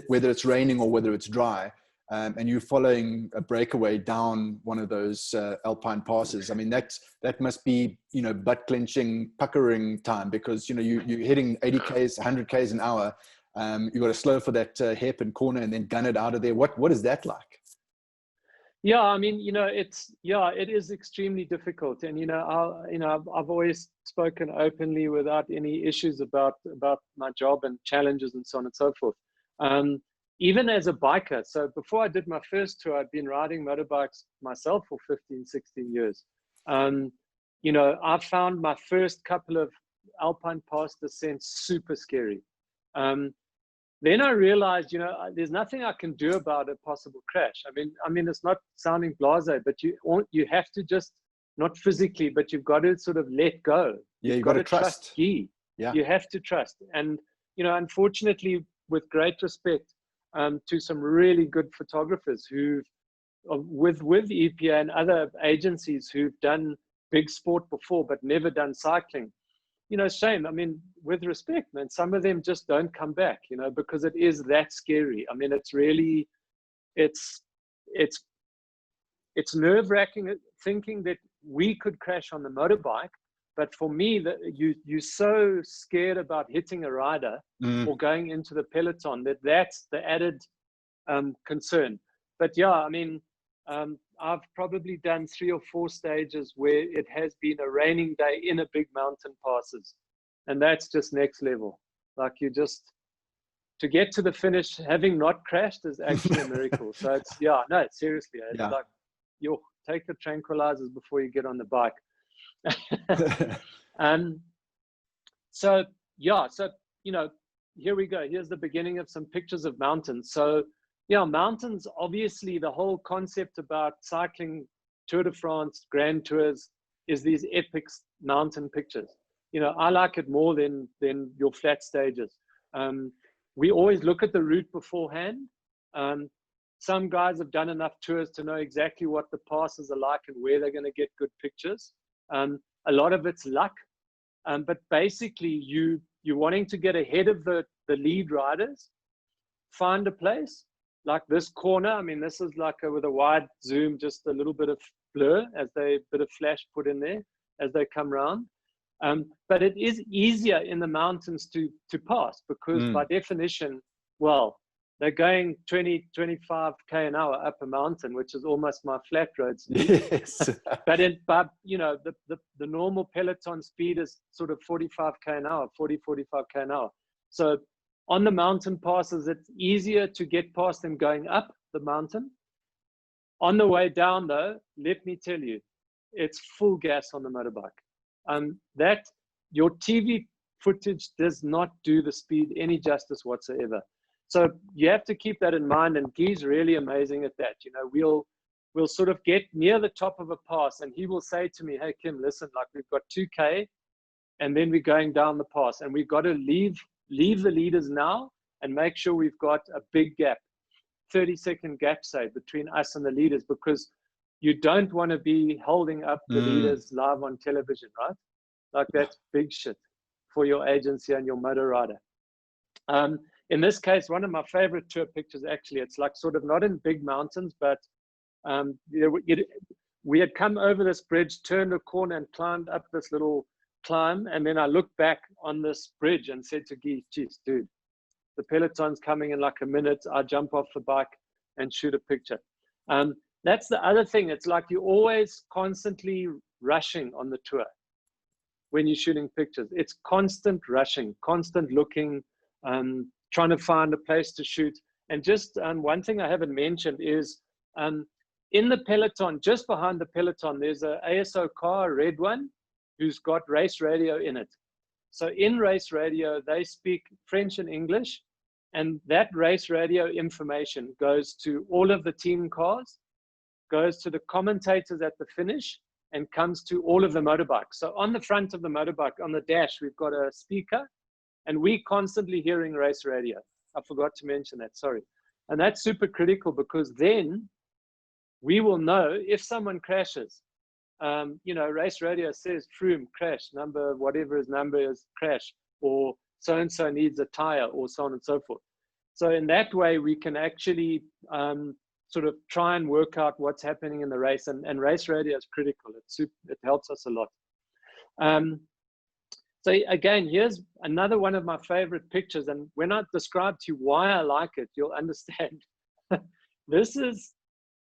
whether it's raining or whether it's dry, and you're following a breakaway down one of those alpine passes, I mean, that must be, you know, butt clenching, puckering time, because, you know, you're hitting 80 Ks, 100 Ks an hour. You've got to slow for that hairpin corner and then gun it out of there. What is that like? Yeah, I mean, you know, it is extremely difficult. And, you know, I've always spoken openly without any issues about my job and challenges and so on and so forth. Even as a biker. So before I did my first tour, I'd been riding motorbikes myself for 15, 16 years. You know, I found my first couple of alpine pass descents super scary. Then I realized, you know, there's nothing I can do about a possible crash. I mean, it's not sounding blasé, but you have to just, not physically, but you've got to sort of let go. Yeah, you've got to trust. Guy. Yeah. You have to trust. And, you know, unfortunately, with great respect to some really good photographers who've with EPA and other agencies who've done big sport before but never done cycling, shame. I mean, with respect, man, some of them just don't come back, because it is that scary. I mean, it's really, it's nerve-wracking thinking that we could crash on the motorbike. But for me, you're so scared about hitting a rider or going into the peloton that's the added concern. But yeah, I mean, I've probably done 3 or 4 stages where it has been a raining day in a big mountain passes. And that's just next level. Like to get to the finish, having not crashed is actually a miracle. So it's, yeah, no, seriously. It's like, take the tranquilizers before you get on the bike. So here we go. Here's the beginning of some pictures of mountains. So yeah, mountains, obviously the whole concept about cycling, Tour de France, Grand Tours, is these epic mountain pictures. I like it more than your flat stages. We always look at the route beforehand. Some guys have done enough tours to know exactly what the passes are like and where they're going to get good pictures. A lot of it's luck, but basically you're wanting to get ahead of the lead riders, find a place like this corner. I mean, this is like with a wide zoom, just a little bit of blur bit of flash put in there as they come round. But it is easier in the mountains to pass because by definition, well, they're going 20-25 k an hour up a mountain, which is almost my flat road speed. Yes. but the normal peloton speed is sort of 45 k an hour, 40-45 k an hour. So on the mountain passes, it's easier to get past them going up the mountain. On the way down, though, let me tell you, it's full gas on the motorbike. That your TV footage does not do the speed any justice whatsoever. So you have to keep that in mind, and Guy's really amazing at that. We'll sort of get near the top of a pass, and he will say to me, "Hey Kim, listen, like we've got 2K, and then we're going down the pass, and we've got to leave the leaders now and make sure we've got a big gap, 30-second gap, say, between us and the leaders, because you don't want to be holding up the leaders live on television, right? Like that's big shit for your agency and your motor rider." In this case, one of my favorite tour pictures, actually, it's like sort of not in big mountains, but we had come over this bridge, turned a corner and climbed up this little climb. And then I looked back on this bridge and said to Guy, "Geez, dude, the peloton's coming in like a minute. I jump off the bike and shoot a picture." That's the other thing. It's like you're always constantly rushing on the tour when you're shooting pictures. It's constant rushing, constant looking, trying to find a place to shoot. And just one thing I haven't mentioned is in the peloton, just behind the peloton, there's a ASO car, a red one, who's got race radio in it. So in race radio, they speak French and English, and that race radio information goes to all of the team cars, goes to the commentators at the finish, and comes to all of the motorbikes. So on the front of the motorbike, on the dash, we've got a speaker, and we're constantly hearing race radio. I forgot to mention that, sorry. And that's super critical because then we will know if someone crashes. Race radio says Froome crash, number, whatever his number is, crash, or so-and-so needs a tire, or so on and so forth. So in that way, we can actually sort of try and work out what's happening in the race, and race radio is critical. It helps us a lot. So again, here's another one of my favorite pictures. And when I describe to you why I like it, you'll understand. This is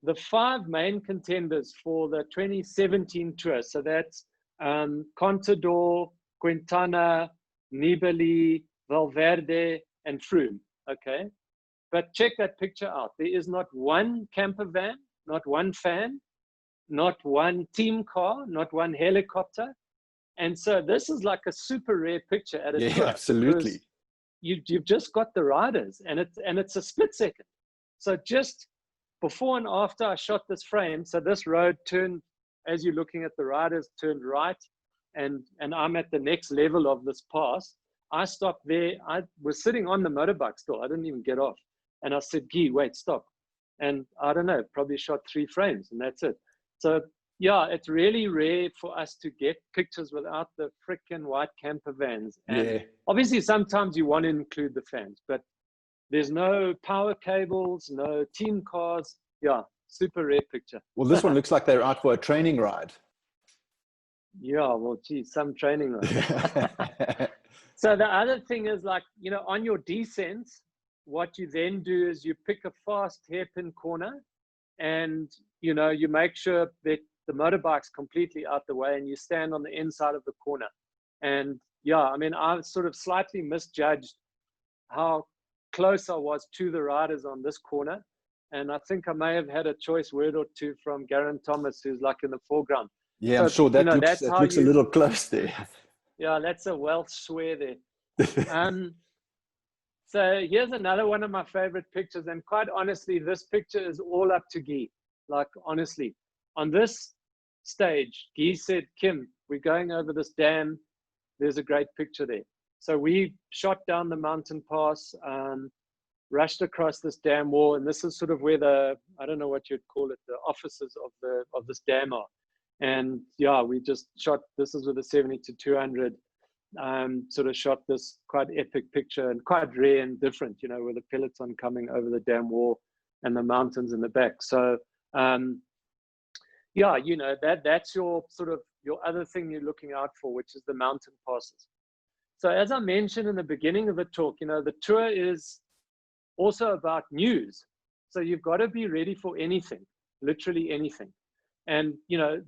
the 5 main contenders for the 2017 tour. So that's Contador, Quintana, Nibali, Valverde, and Froome. Okay. But check that picture out. There is not one camper van, not one fan, not one team car, not one helicopter. And so this is like a super rare picture at a tour. Absolutely. You've just got the riders, and it's a split second. So just before and after I shot this frame, so this road turned, as you're looking at the riders, turned right, and I'm at the next level of this pass. I stopped there. I was sitting on the motorbike still. I didn't even get off. And I said, "Guy, wait, stop. and I don't know, probably shot 3 frames and that's it. So yeah, it's really rare for us to get pictures without the freaking white camper vans. And obviously sometimes you want to include the fans, but there's no power cables, no team cars. Yeah, super rare picture. Well, this one looks like they're out for a training ride. Yeah, well, geez, some training ride. So the other thing is, like, you know, on your descents, what you then do is you pick a fast hairpin corner and, you know, you make sure that the motorbike's completely out the way and you stand on the inside of the corner. And yeah, I mean, I sort of slightly misjudged how close I was to the riders on this corner. And I think I may have had a choice word or two from Garen Thomas, who's like in the foreground. Yeah, so, I'm sure that, you know, looks a little close there. Yeah, that's a Welsh swear there. So here's another one of my favorite pictures. And quite honestly, this picture is all up to Guy. Like, honestly, on this stage, Guy said, Kim, we're going over this dam. There's a great picture there. So we shot down the mountain pass, rushed across this dam wall. And this is sort of where the, I don't know what you'd call it, the offices of this dam are. And yeah, we just shot, this is with a 70-200, sort of shot this quite epic picture and quite rare and different, you know, with the Peloton coming over the dam wall and the mountains in the back. So yeah, you know, that's your sort of your other thing you're looking out for, which is the mountain passes. So as I mentioned in the beginning of the talk, you know, the tour is also about news. So you've got to be ready for anything, literally anything. And, you know,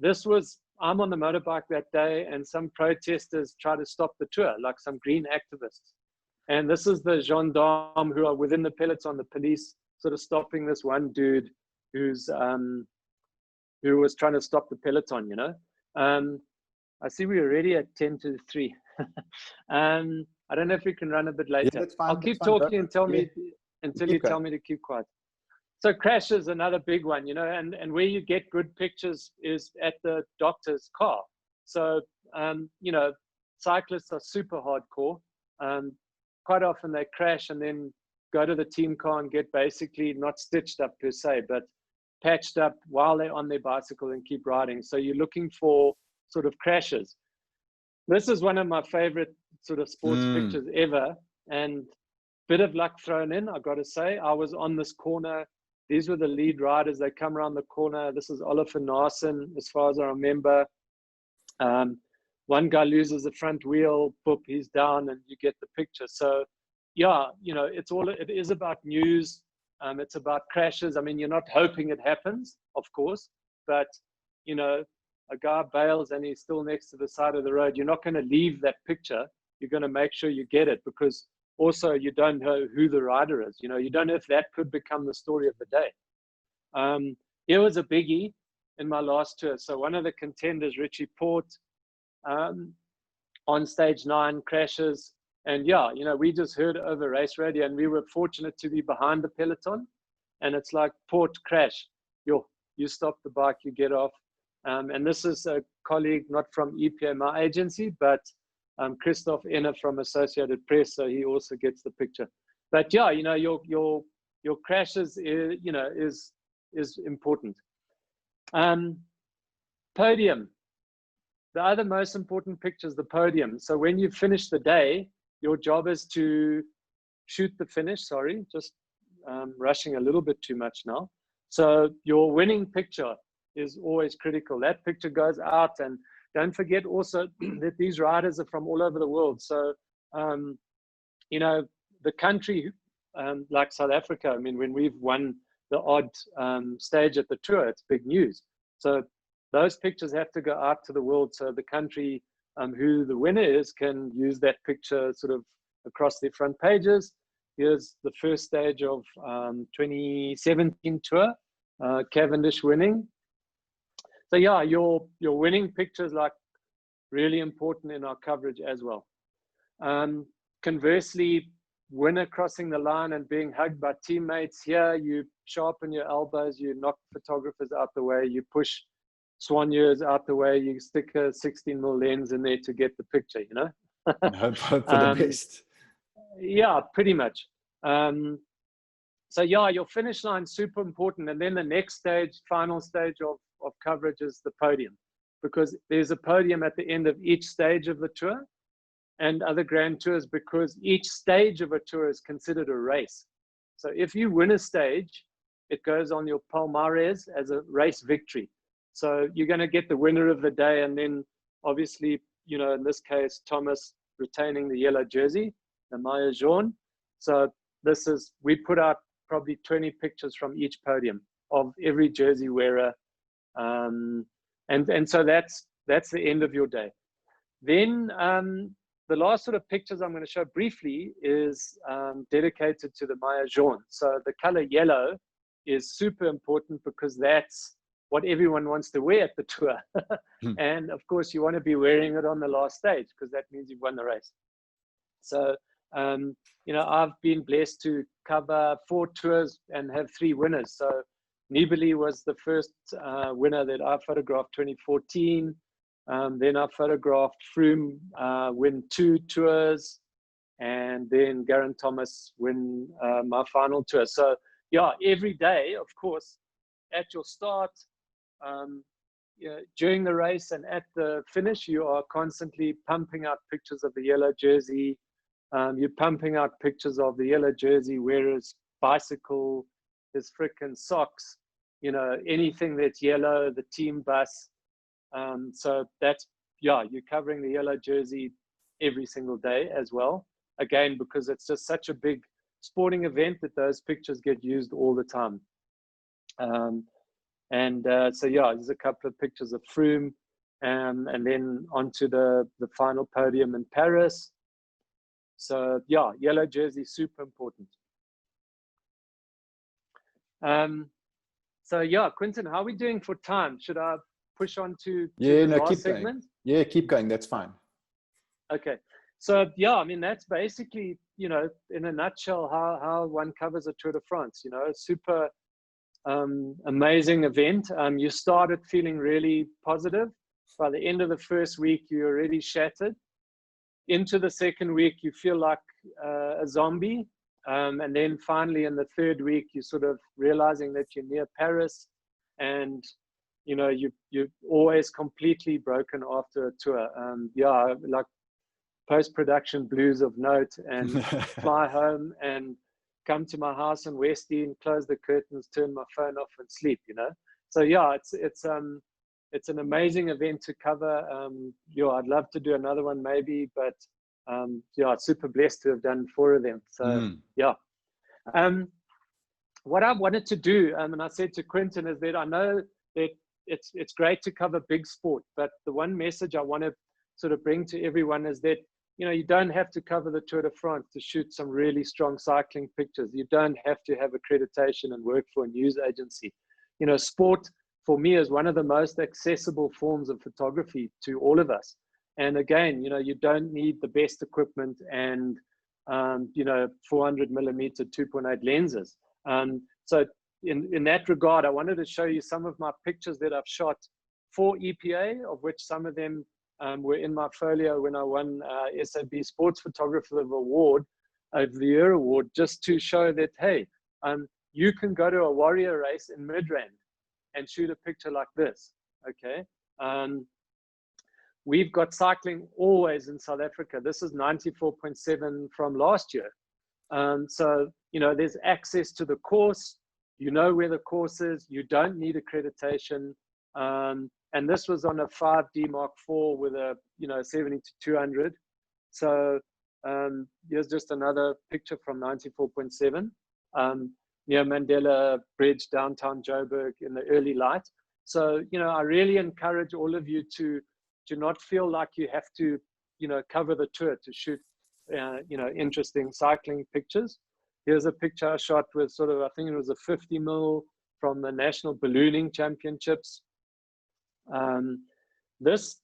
I'm on the motorbike that day and some protesters try to stop the tour, like some green activists. And this is the gendarmes who are within the peloton, the police sort of stopping this one dude who was trying to stop the peloton, you know. I see we're already at 10-3. I don't know if we can run a bit later. Yeah, that's fine, I'll keep talking and tell me until you tell me to keep quiet. So crash is another big one, you know, and where you get good pictures is at the doctor's car. So, you know, cyclists are super hardcore. Quite often they crash and then go to the team car and get basically not stitched up per se, but patched up while they're on their bicycle and keep riding. So you're looking for sort of crashes. This is one of my favorite sort of sports pictures ever. And bit of luck thrown in, I've got to say. I was on this corner. These were the lead riders. They come around the corner. This is Oliver Nassen, as far as I remember. One guy loses the front wheel, boop, he's down, and you get the picture. So, yeah, you know, it is about news. It's about crashes. I mean, you're not hoping it happens, of course, but, you know, a guy bails and he's still next to the side of the road. You're not going to leave that picture. You're going to make sure you get it, because also you don't know who the rider is. You know, you don't know if that could become the story of the day. Here was a biggie in my last tour. So one of the contenders, Richie Port, on stage 9 crashes. And yeah, you know, we just heard over race radio and we were fortunate to be behind the peloton. And it's like, Port, crash. You stop the bike, you get off. And this is a colleague, not from EPA, my agency, but Christoph Enner from Associated Press, so he also gets the picture. But yeah, you know, your crashes, you know, is important. Podium. The other most important picture is the podium. So when you finish the day, your job is to shoot the finish. Sorry, just rushing a little bit too much now. So your winning picture is always critical. That picture goes out, and don't forget also that these riders are from all over the world. So, you know, the country, like South Africa, I mean, when we've won the odd stage at the tour, it's big news. So those pictures have to go out to the world, so the country who the winner is can use that picture sort of across their front pages. Here's the first stage of 2017 tour, Cavendish winning. So yeah, your winning picture is like really important in our coverage as well. Conversely, winner crossing the line and being hugged by teammates, here you sharpen your elbows, you knock photographers out the way, you push soigneurs out the way, you stick a 16mm lens in there to get the picture, you know. Hope for the best. Yeah, pretty much. So yeah, your finish line is super important. And then the next stage, final stage of coverage is the podium, because there's a podium at the end of each stage of the tour and other grand tours, because each stage of a tour is considered a race. So if you win a stage, it goes on your palmares as a race victory. So you're going to get the winner of the day, and then obviously, you know, in this case, Thomas retaining the yellow jersey, the maillot jaune. So this is, we put out probably 20 pictures from each podium of every jersey wearer. And so that's the end of your day. Then the last sort of pictures I'm going to show briefly is dedicated to the maillot jaune. So the color yellow is super important because that's what everyone wants to wear at the tour. And of course, you want to be wearing it on the last stage because that means you've won the race. So, you know, I've been blessed to cover 4 tours and have 3 winners. So Nibali was the first winner that I photographed, 2014. Then I photographed Froome win 2 tours, and then Geraint Thomas win my final tour. So yeah, every day, of course, at your start, you know, during the race and at the finish, you are constantly pumping out pictures of the yellow jersey. You're pumping out pictures of the yellow jersey wearer's bicycle, his frickin' socks, you know, anything that's yellow, the team bus. So that's, yeah, you're covering the yellow jersey every single day as well. Again, because it's just such a big sporting event that those pictures get used all the time. So yeah, there's a couple of pictures of Froome, and then onto the final podium in Paris. So yeah, yellow jersey, super important. So yeah, Quinton, how are we doing for time? Should I push on to the last segment? Yeah, keep going. That's fine. Okay. So yeah, I mean, that's basically, you know, in a nutshell, how one covers a Tour de France. You know, super amazing event. You started feeling really positive. By the end of the first week, you're already shattered. Into the second week, you feel like a zombie. And then finally, in the third week, you're sort of realizing that you're near Paris, and you know, you're always completely broken after a tour. Yeah, like post-production blues of note, and fly home and come to my house in West End, close the curtains, turn my phone off and sleep, you know? So yeah, it's an amazing event to cover. Yeah, I'd love to do another one maybe, but yeah, super blessed to have done 4 of them. So yeah. What I wanted to do, and I said to Quinton, is that I know that it's great to cover big sport, but the one message I want to sort of bring to everyone is that, you know, you don't have to cover the Tour de France to shoot some really strong cycling pictures. You don't have to have accreditation and work for a news agency. You know, sport for me is one of the most accessible forms of photography to all of us. And again, you know, you don't need the best equipment and, you know, 400 millimeter 2.8 lenses. So in that regard, I wanted to show you some of my pictures that I've shot for EPA, of which some of them were in my folio when I won SAB Sports Photographer of the Year award, just to show that, hey, you can go to a warrior race in Midrand and shoot a picture like this, okay? We've got cycling always in South Africa. This is 94.7 from last year. So, you know, there's access to the course. You know where the course is. You don't need accreditation. And this was on a 5D Mark IV with a, you know, 70-200. So here's just another picture from 94.7. Near Mandela Bridge, downtown Joburg in the early light. So, you know, I really encourage all of you to not feel like you have to, you know, cover the tour to shoot, you know, interesting cycling pictures. Here's a picture I shot with sort of, I think it was a 50 mil from the National Ballooning Championships. This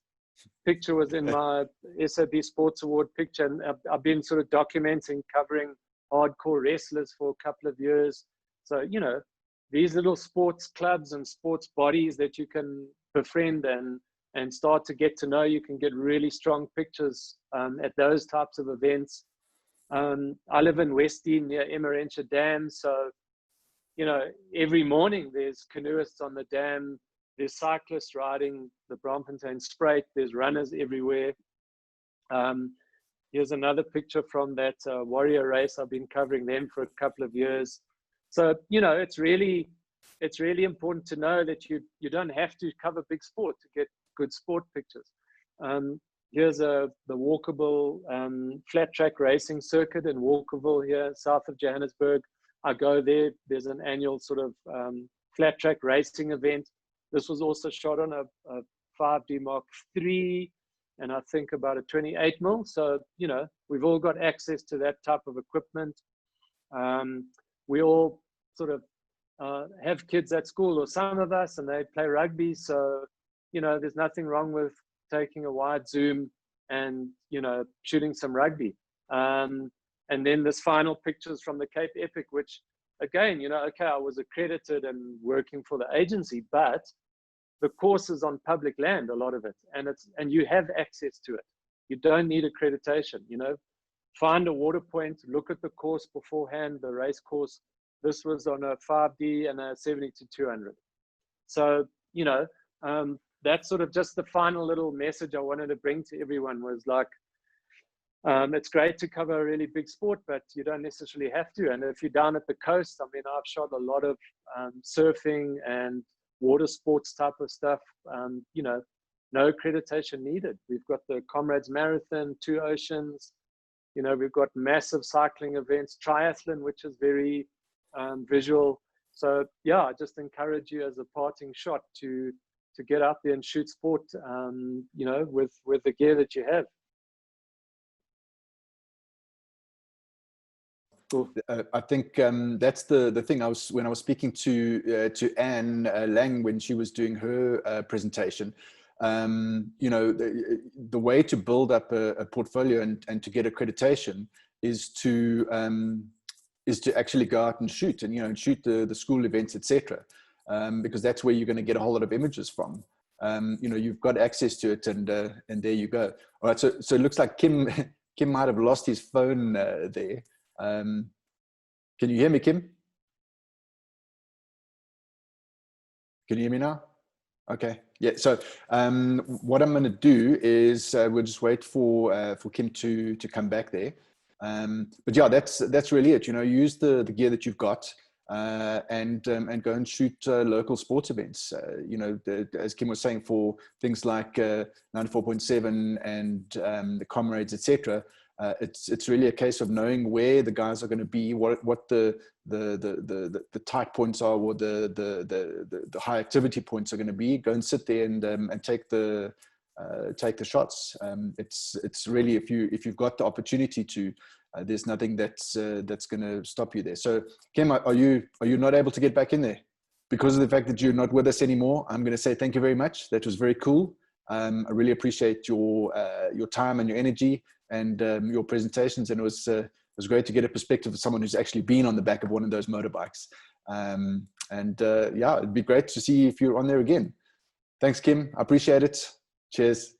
picture was in my SAB Sports Award picture, and I've been sort of documenting, covering hardcore wrestlers for a couple of years. So, you know, these little sports clubs and sports bodies that you can befriend and start to get to know, you can get really strong pictures at those types of events. I live in West End near Emmarentia Dam, so you know, every morning there's canoeists on the dam, there's cyclists riding the Braamfontein Spruit, there's runners everywhere. Here's another picture from that Warrior race. I've been covering them for a couple of years. So, you know, it's really important to know that you don't have to cover big sport to get good sport pictures. Here's the walkable flat track racing circuit in Walkerville here, south of Johannesburg. I go there. There's an annual sort of flat track racing event. This was also shot on a 5D Mark III, and I think about a 28mm. So, you know, we've all got access to that type of equipment. We all sort of have kids at school, or some of us, and they play rugby. So, you know, there's nothing wrong with taking a wide zoom and, you know, shooting some rugby. And then this final pictures from the Cape Epic, which again, you know, okay, I was accredited and working for the agency, but the course is on public land, a lot of it, and you have access to it. You don't need accreditation, you know. Find a water point, look at the course beforehand, the race course. This was on a 5D and a 70-200. So, you know, that's sort of just the final little message I wanted to bring to everyone was like, it's great to cover a really big sport, but you don't necessarily have to. And if you're down at the coast, I mean, I've shot a lot of surfing and water sports type of stuff, you know, no accreditation needed. We've got the Comrades Marathon, 2 Oceans, you know, we've got massive cycling events, triathlon, which is very visual. So yeah, I just encourage you as a parting shot to get out there and shoot sport, you know, with the gear that you have. Cool. I think that's the thing. When I was speaking to Anne Lang when she was doing her presentation, you know, the way to build up a portfolio and to get accreditation is to actually go out and shoot, and, you know, and shoot the school events, etc. Because that's where you're going to get a whole lot of images from. You know, you've got access to it, and there you go. All right. So it looks like Kim might have lost his phone there. Can you hear me, Kim? Can you hear me now? Okay. Yeah. So what I'm going to do is we'll just wait for Kim to come back there. But yeah, that's really it. You know, use the gear that you've got, and go and shoot local sports events. You know, as Kim was saying, for things like 94.7 and the Comrades, etc. It's really a case of knowing where the guys are going to be, what the tight points are, or the high activity points are going to be. Go and sit there and take the shots. It's really, if you've got the opportunity to, there's nothing that's going to stop you there. So Kim, are you not able to get back in there because of the fact that you're not with us anymore? I'm going to say thank you very much. That was very cool. I really appreciate your time and your energy and your presentations, and it was great to get a perspective of someone who's actually been on the back of one of those motorbikes. Yeah, it'd be great to see if you're on there again. Thanks, Kim. I appreciate it. Cheers.